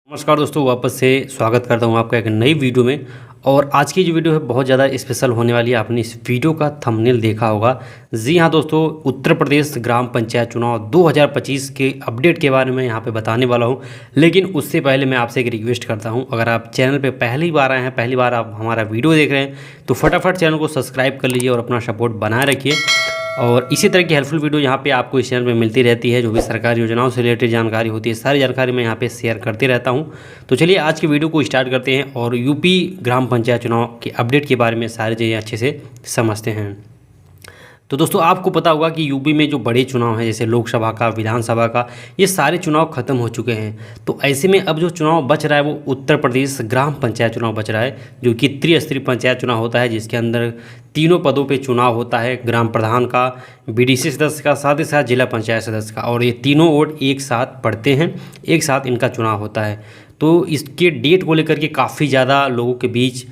नमस्कार दोस्तों, वापस से स्वागत करता हूं आपका एक नई वीडियो में। और आज की जो वीडियो है बहुत ज़्यादा स्पेशल होने वाली है। आपने इस वीडियो का थंबनेल देखा होगा। जी हां दोस्तों, उत्तर प्रदेश ग्राम पंचायत चुनाव 2025 के अपडेट के बारे में यहाँ पे बताने वाला हूं। लेकिन उससे पहले मैं आपसे एक रिक्वेस्ट करता हूं, अगर आप चैनल पे पहली बार आए हैं, पहली बार आप हमारा वीडियो देख रहे हैं, तो फटाफट चैनल को सब्सक्राइब कर लीजिए और अपना सपोर्ट बनाए रखिए। और इसी तरह की हेल्पफुल वीडियो यहाँ पे आपको इस चैनल में मिलती रहती है। जो भी सरकारी योजनाओं से रिलेटेड जानकारी होती है, सारी जानकारी मैं यहाँ पे शेयर करते रहता हूँ। तो चलिए आज की वीडियो को स्टार्ट करते हैं और यूपी ग्राम पंचायत चुनाव के अपडेट के बारे में सारी चीज़ें अच्छे से समझते हैं। तो दोस्तों, आपको पता होगा कि यूपी में जो बड़े चुनाव हैं, जैसे लोकसभा का, विधानसभा का, ये सारे चुनाव खत्म हो चुके हैं। तो ऐसे में अब जो चुनाव बच रहा है वो उत्तर प्रदेश ग्राम पंचायत चुनाव बच रहा है, जो कि त्रिस्तरीय पंचायत चुनाव होता है, जिसके अंदर तीनों पदों पे चुनाव होता है। ग्राम प्रधान का, बीडीसी सदस्य का, साथ ही साथ जिला पंचायत सदस्य का। और ये तीनों वोट एक साथ पड़ते हैं, एक साथ इनका चुनाव होता है। तो इसके डेट को लेकर के काफ़ी ज़्यादा लोगों के बीच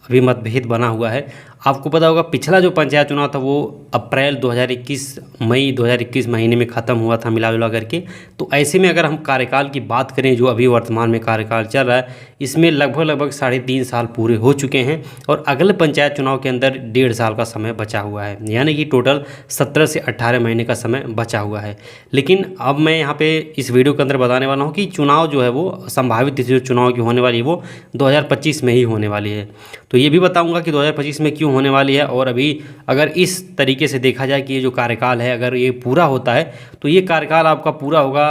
अभी मतभेद बना हुआ है। आपको पता होगा पिछला जो पंचायत चुनाव था वो अप्रैल 2021 मई 2021 महीने में ख़त्म हुआ था मिला जुला करके। तो ऐसे में अगर हम कार्यकाल की बात करें, जो अभी वर्तमान में कार्यकाल चल रहा है, इसमें लगभग 3.5 साल पूरे हो चुके हैं और अगले पंचायत चुनाव के अंदर 1.5 साल का समय बचा हुआ है। यानी कि टोटल 17 से 18 महीने का समय बचा हुआ है। लेकिन अब मैं यहाँ पे इस वीडियो के अंदर बताने वाला हूँ कि चुनाव जो है वो संभावित तिथि जो चुनाव की होने वाली है वो 2025 में ही होने वाली है। तो ये भी बताऊँगा कि 2025 में क्यों होने वाली है। और अभी अगर इस तरीके से देखा जाए कि ये जो कार्यकाल है, अगर ये पूरा होता है तो ये कार्यकाल आपका पूरा होगा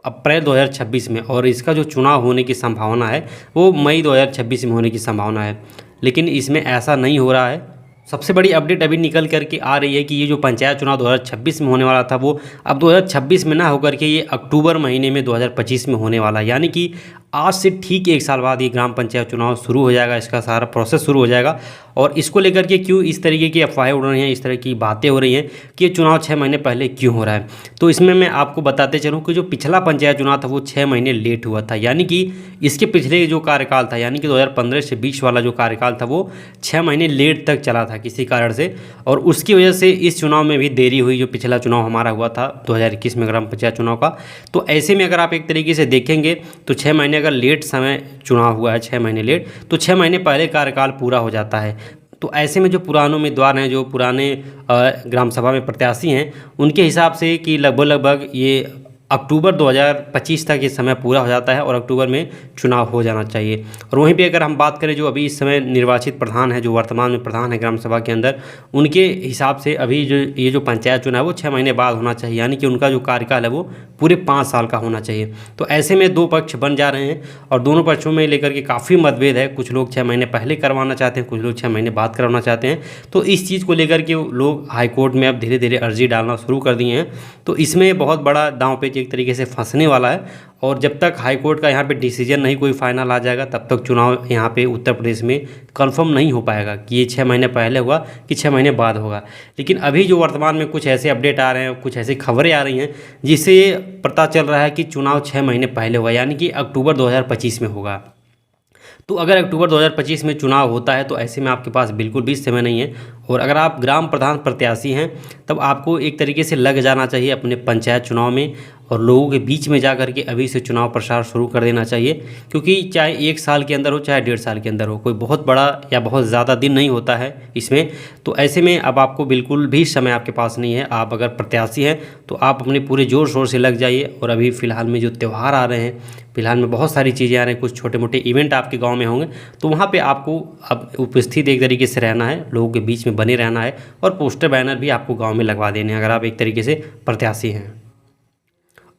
अप्रैल 2026 में, और इसका जो चुनाव होने की संभावना है वो मई 2026 में होने की संभावना है। लेकिन इसमें ऐसा नहीं हो रहा है। सबसे बड़ी अपडेट अभी निकल करके आ रही है कि ये जो पंचायत चुनाव 2026 में होने वाला था वो अब 2026 में ना होकर के ये अक्टूबर महीने में 2025 में होने वाला है। यानी कि आज से ठीक 1 साल बाद ये ग्राम पंचायत चुनाव शुरू हो जाएगा, इसका सारा प्रोसेस शुरू हो जाएगा। और इसको लेकर के क्यों इस तरीके की अफवाहें उड़ रही हैं, इस तरह की बातें हो रही हैं कि ये चुनाव 6 महीने पहले क्यों हो रहा है, तो इसमें मैं आपको बताते चलूँ कि जो पिछला पंचायत चुनाव था वो 6 महीने लेट हुआ था। यानी कि इसके पिछले जो कार्यकाल था, यानी कि 2015 से 20 वाला जो कार्यकाल था वो 6 महीने लेट तक चला था किसी कारण से। और उसकी वजह से इस चुनाव में भी देरी हुई, जो पिछला चुनाव हमारा हुआ था 2021 में ग्राम पंचायत चुनाव का। तो ऐसे में अगर आप एक तरीके से देखेंगे तो 6 महीने अगर लेट समय चुनाव हुआ है, 6 महीने लेट, तो 6 महीने पहले कार्यकाल पूरा हो जाता है। तो ऐसे में जो पुराने उम्मीदवार हैं, जो पुराने ग्राम सभा में प्रत्याशी हैं, उनके हिसाब से कि लगभग ये अक्टूबर 2025 तक ये समय पूरा हो जाता है और अक्टूबर में चुनाव हो जाना चाहिए। और वहीं पे अगर हम बात करें जो अभी इस समय निर्वाचित प्रधान है, जो वर्तमान में प्रधान है ग्राम सभा के अंदर, उनके हिसाब से अभी जो ये जो पंचायत चुनाव है वो 6 महीने बाद होना चाहिए। यानी कि उनका जो कार्यकाल है वो पूरे 5 साल का होना चाहिए। तो ऐसे में दो पक्ष बन जा रहे हैं और दोनों पक्षों में लेकर के काफ़ी मतभेद है। कुछ लोग 6 महीने पहले करवाना चाहते हैं, कुछ लोग 6 महीने बाद करवाना चाहते हैं। तो इस चीज़ को लेकर के लोग हाईकोर्ट में अब धीरे धीरे अर्जी डालना शुरू कर दिए हैं। तो इसमें बहुत बड़ा दांव पेच एक तरीके से फंसने वाला है। और जब तक हाईकोर्ट का यहाँ पे डिसीजन नहीं कोई फाइनल आ जाएगा, तब तक चुनाव यहाँ पे उत्तर प्रदेश में कंफर्म नहीं हो पाएगा कि ये 6 महीने पहले हुआ कि 6 महीने बाद होगा। लेकिन अभी जो वर्तमान में कुछ ऐसे अपडेट आ रहे हैं, कुछ ऐसी खबरें आ रही हैं जिससे पता चल रहा है कि चुनाव 6 महीने पहले हुआ, यानी कि अक्टूबर 2025 में होगा। तो अगर अक्टूबर 2025 में चुनाव होता है तो ऐसे में आपके पास बिल्कुल भी समय नहीं है। और अगर आप ग्राम प्रधान प्रत्याशी हैं तब आपको एक तरीके से लग जाना चाहिए अपने पंचायत चुनाव में और लोगों के बीच में जा कर के अभी से चुनाव प्रचार शुरू कर देना चाहिए। क्योंकि चाहे 1 साल के अंदर हो, चाहे 1.5 साल के अंदर हो, कोई बहुत बड़ा या बहुत ज़्यादा दिन नहीं होता है इसमें। तो ऐसे में अब आपको बिल्कुल भी समय आपके पास नहीं है। आप अगर प्रत्याशी हैं तो आप अपने पूरे ज़ोर शोर से लग जाइए। और अभी फ़िलहाल में जो त्यौहार आ रहे हैं, फिलहाल में बहुत सारी चीज़ें आ रही हैं, कुछ छोटे मोटे इवेंट आपके गांव में होंगे, तो वहाँ पे आपको अब उपस्थित एक तरीके से रहना है, लोगों के बीच में बने रहना है। और पोस्टर बैनर भी आपको गांव में लगवा देने हैं अगर आप एक तरीके से प्रत्याशी हैं।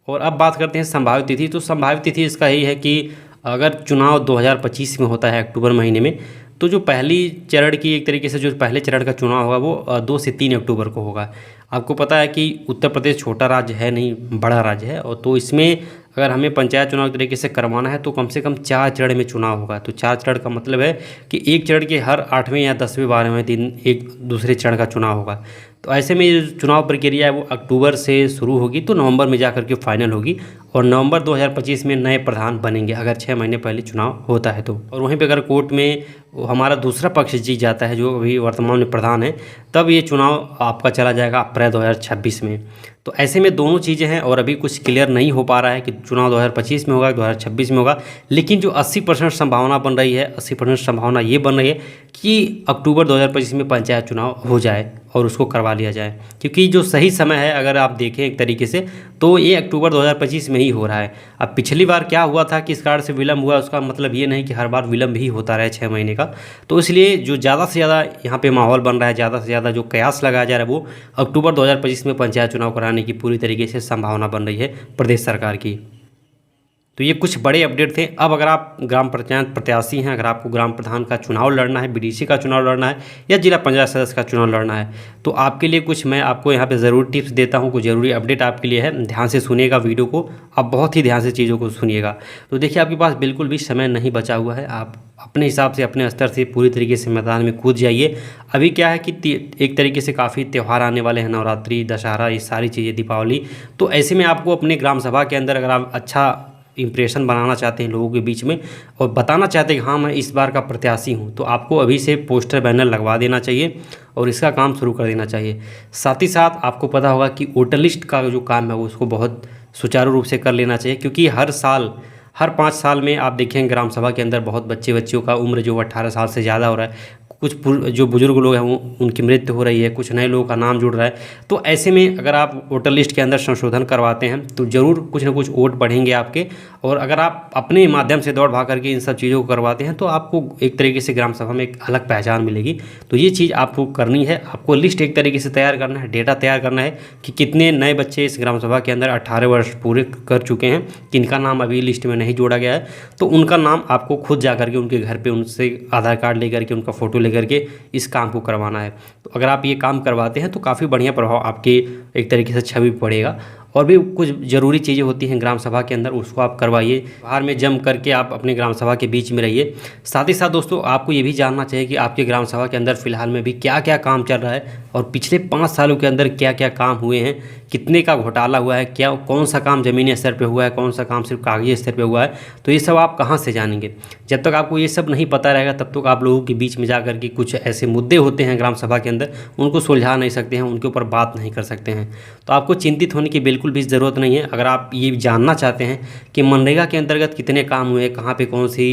और अब बात करते हैं संभावित तिथि। तो संभावित तिथि इसका यही है कि अगर चुनाव 2025 में होता है अक्टूबर महीने में, तो जो पहली चरण की एक तरीके से जो पहले चरण का चुनाव होगा वो 2 से 3 अक्टूबर को होगा। आपको पता है कि उत्तर प्रदेश छोटा राज्य है नहीं, बड़ा राज्य है। और तो इसमें अगर हमें पंचायत चुनाव तरीके से करवाना है तो कम से कम 4 चरण में चुनाव होगा। तो 4 चरण का मतलब है कि एक चरण के हर 8वें या 10वें 12वें दिन एक दूसरे चरण का चुनाव होगा। तो ऐसे में ये चुनाव प्रक्रिया है वो अक्टूबर से शुरू होगी तो नवंबर में जाकर के फाइनल होगी और नवंबर 2025 में नए प्रधान बनेंगे अगर 6 महीने पहले चुनाव होता है तो। और वहीं पे अगर कोर्ट में हमारा दूसरा पक्ष जीत जाता है जो अभी वर्तमान में प्रधान है, तब ये चुनाव आपका चला जाएगा अप्रैल 2026 में। तो ऐसे में दोनों चीज़ें हैं और अभी कुछ क्लियर नहीं हो पा रहा है कि चुनाव 2025 में होगा 2026 में होगा, लेकिन जो 80% संभावना बन रही है, 80% संभावना ये बन रही है कि अक्टूबर 2025 में पंचायत चुनाव हो जाए और उसको करवा लिया जाए, क्योंकि जो सही समय है अगर आप देखें एक तरीके से तो ये अक्टूबर 2025 में ही हो रहा है। अब पिछली बार क्या हुआ था कि इस कारण से विलम्ब हुआ, उसका मतलब ये नहीं कि हर बार विलम्ब ही होता रहे 6 महीने का। तो इसलिए जो ज़्यादा से ज़्यादा यहाँ पे माहौल बन रहा है, ज़्यादा से ज़्यादा जो कयास लगाया जा रहा है वो अक्टूबर 2025 में पंचायत चुनाव कराने की पूरी तरीके से संभावना बन रही है प्रदेश सरकार की। तो ये कुछ बड़े अपडेट थे। अब अगर आप ग्राम पंचायत प्रत्याशी हैं, अगर आपको ग्राम प्रधान का चुनाव लड़ना है, बीडीसी का चुनाव लड़ना है या जिला पंचायत सदस्य का चुनाव लड़ना है, तो आपके लिए कुछ मैं आपको यहाँ पे ज़रूर टिप्स देता हूँ, कुछ ज़रूरी अपडेट आपके लिए है। ध्यान से सुनिएगा वीडियो को, आप बहुत ही ध्यान से चीज़ों को सुनिएगा। तो देखिए आपके पास बिल्कुल भी समय नहीं बचा हुआ है, आप अपने हिसाब से अपने स्तर से पूरी तरीके से मैदान में कूद जाइए। अभी क्या है कि एक तरीके से काफ़ी त्यौहार आने वाले हैं, नवरात्रि, दशहरा, ये सारी चीज़ें, दीपावली। तो ऐसे में आपको अपने ग्राम सभा के अंदर अगर आप अच्छा इम्प्रेशन बनाना चाहते हैं लोगों के बीच में और बताना चाहते हैं कि हाँ मैं इस बार का प्रत्याशी हूँ, तो आपको अभी से पोस्टर बैनर लगवा देना चाहिए और इसका काम शुरू कर देना चाहिए। साथ ही साथ आपको पता होगा कि वोटर लिस्ट का जो काम है वो उसको बहुत सुचारू रूप से कर लेना चाहिए, क्योंकि हर साल, हर 5 साल में आप देखेंगे ग्राम सभा के अंदर बहुत बच्चों का उम्र जो 18 साल से ज़्यादा हो रहा है, कुछ जो बुजुर्ग लोग हैं वो उनकी मृत्यु हो रही है, कुछ नए लोगों का नाम जुड़ रहा है। तो ऐसे में अगर आप वोटर लिस्ट के अंदर संशोधन करवाते हैं तो ज़रूर कुछ ना कुछ वोट बढ़ेंगे आपके। और अगर आप अपने माध्यम से दौड़ भाग करके इन सब चीज़ों को करवाते हैं तो आपको एक तरीके से ग्राम सभा में एक अलग पहचान मिलेगी। तो ये चीज़ आपको करनी है, आपको लिस्ट एक तरीके से तैयार करना है, डेटा तैयार करना है कि कितने नए बच्चे इस ग्राम सभा के अंदर 18 वर्ष पूरे कर चुके हैं, किनका नाम अभी लिस्ट में नहीं जोड़ा गया है। तो उनका नाम आपको खुद जा करके उनके घर पर उनसे आधार कार्ड लेकर के, उनका फ़ोटो लेकर के इस काम को करवाना है। तो अगर आप ये काम करवाते हैं तो काफ़ी बढ़िया प्रभाव आपके एक तरीके से छवि पड़ेगा। और भी कुछ ज़रूरी चीज़ें होती हैं ग्राम सभा के अंदर, उसको आप करवाइए। बाहर में जम करके आप अपने ग्राम सभा के बीच में रहिए। साथ ही साथ दोस्तों आपको ये भी जानना चाहिए कि आपके ग्राम सभा के अंदर फ़िलहाल में भी क्या क्या काम चल रहा है और पिछले 5 सालों के अंदर क्या क्या काम हुए हैं, कितने का घोटाला हुआ है, क्या कौन सा काम ज़मीनी स्तर पे हुआ है, कौन सा काम सिर्फ कागजी स्तर पे हुआ है। तो ये सब आप कहाँ से जानेंगे? जब तक आपको ये सब नहीं पता रहेगा तब तक आप लोगों के बीच में जा कर के कुछ ऐसे मुद्दे होते हैं ग्राम सभा के अंदर, उनको सुलझा नहीं सकते हैं, उनके ऊपर बात नहीं कर सकते हैं। तो आपको चिंतित होने की बिल्कुल भी ज़रूरत नहीं है। अगर आप ये जानना चाहते हैं कि मनरेगा के अंतर्गत कितने काम हुए, कहाँ पे कौन सी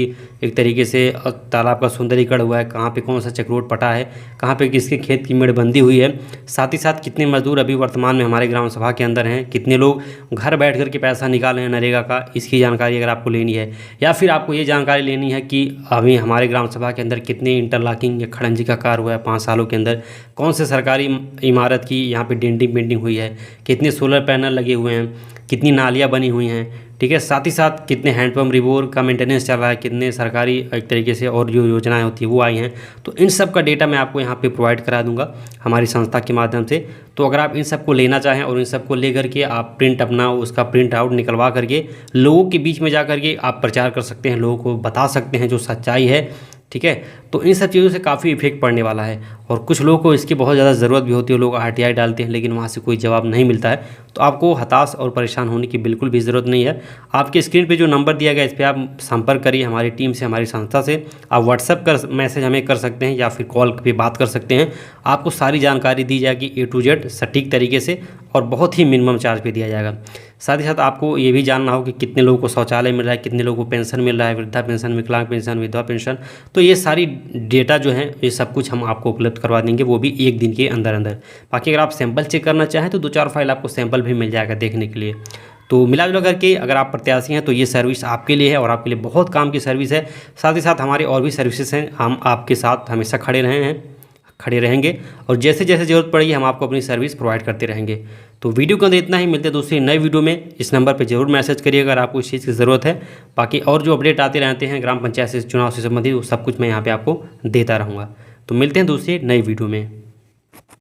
एक तरीके से तालाब का सुंदरीकरण हुआ है, कहाँ पे कौन सा चक्रोट पटा है, कहाँ पे किसके खेत की मेड़बंदी हुई है, साथ ही साथ कितने मजदूर अभी वर्तमान में हमारे ग्राम सभा के अंदर हैं, कितने लोग घर बैठ कर के पैसा निकाले हैं नरेगा का, इसकी जानकारी अगर आपको लेनी है, या फिर आपको ये जानकारी लेनी है कि अभी हमारे ग्राम सभा के अंदर कितने इंटरलॉकिंग या खड़ंजी का कार्य हुआ है 5 सालों के अंदर, कौन से सरकारी इमारत की यहाँ पे डेंटिंग पेंटिंग हुई है, कितने सोलर पैनल लगे हुए हैं, कितनी नालियाँ बनी हुई हैं, ठीक है। साथ ही साथ कितने हैंडपम्प रिवोर का मेंटेनेंस चल रहा है, कितने सरकारी एक तरीके से और जो योजनाएं होती है वो आई हैं। तो इन सब का डेटा मैं आपको यहाँ पे प्रोवाइड करा दूंगा हमारी संस्था के माध्यम से। तो अगर आप इन सब को लेना चाहें और इन सब को ले करके आप प्रिंट अपना उसका प्रिंट आउट निकलवा करके लोगों के बीच में जा करके आप प्रचार कर सकते हैं, लोगों को बता सकते हैं जो सच्चाई है, ठीक है। तो इन सब चीज़ों से काफ़ी इफेक्ट पड़ने वाला है। और कुछ लोगों को इसकी बहुत ज़्यादा ज़रूरत भी होती है, लोग RTI डालते हैं लेकिन वहाँ से कोई जवाब नहीं मिलता है। तो आपको हताश और परेशान होने की बिल्कुल भी ज़रूरत नहीं है। आपके स्क्रीन पे जो नंबर दिया गया इस पर आप संपर्क करिए हमारी टीम से, हमारी संस्था से। आप व्हाट्सएप कर मैसेज हमें कर सकते हैं या फिर कॉल पे बात कर सकते हैं। आपको सारी जानकारी दी जाएगी A to Z सटीक तरीके से और बहुत ही मिनिमम चार्ज पे दिया जाएगा। साथ ही साथ आपको ये भी जानना हो कि कितने लोगों को शौचालय मिल रहा है, कितने लोगों को पेंशन मिल रहा है, वृद्धा पेंशन, विकलांग पेंशन, विधवा पेंशन। तो ये सारी डेटा जो है ये सब कुछ हम आपको उपलब्ध करवा देंगे, वो भी 1 दिन के अंदर अंदर। बाकी अगर आप सैंपल चेक करना चाहें तो 2-4 फाइल आपको सैंपल भी मिल जाएगा देखने के लिए। तो मिला जुला करके अगर आप प्रत्याशी हैं तो ये सर्विस आपके लिए है और आपके लिए बहुत काम की सर्विस है। साथ ही साथ हमारी और भी सर्विसेज हैं, हम आपके साथ हमेशा खड़े रहेंगे और जैसे जैसे ज़रूरत पड़ेगी हम आपको अपनी सर्विस प्रोवाइड करते रहेंगे। तो वीडियो के अंदर इतना ही, मिलते हैं दूसरी नई वीडियो में। इस नंबर पे ज़रूर मैसेज करिए अगर आपको इस चीज़ की ज़रूरत है। बाकी और जो अपडेट आते रहते हैं ग्राम पंचायत से चुनाव से संबंधित वो सब कुछ मैं यहाँ पे आपको देता रहूँगा। तो मिलते हैं दूसरी नई वीडियो में।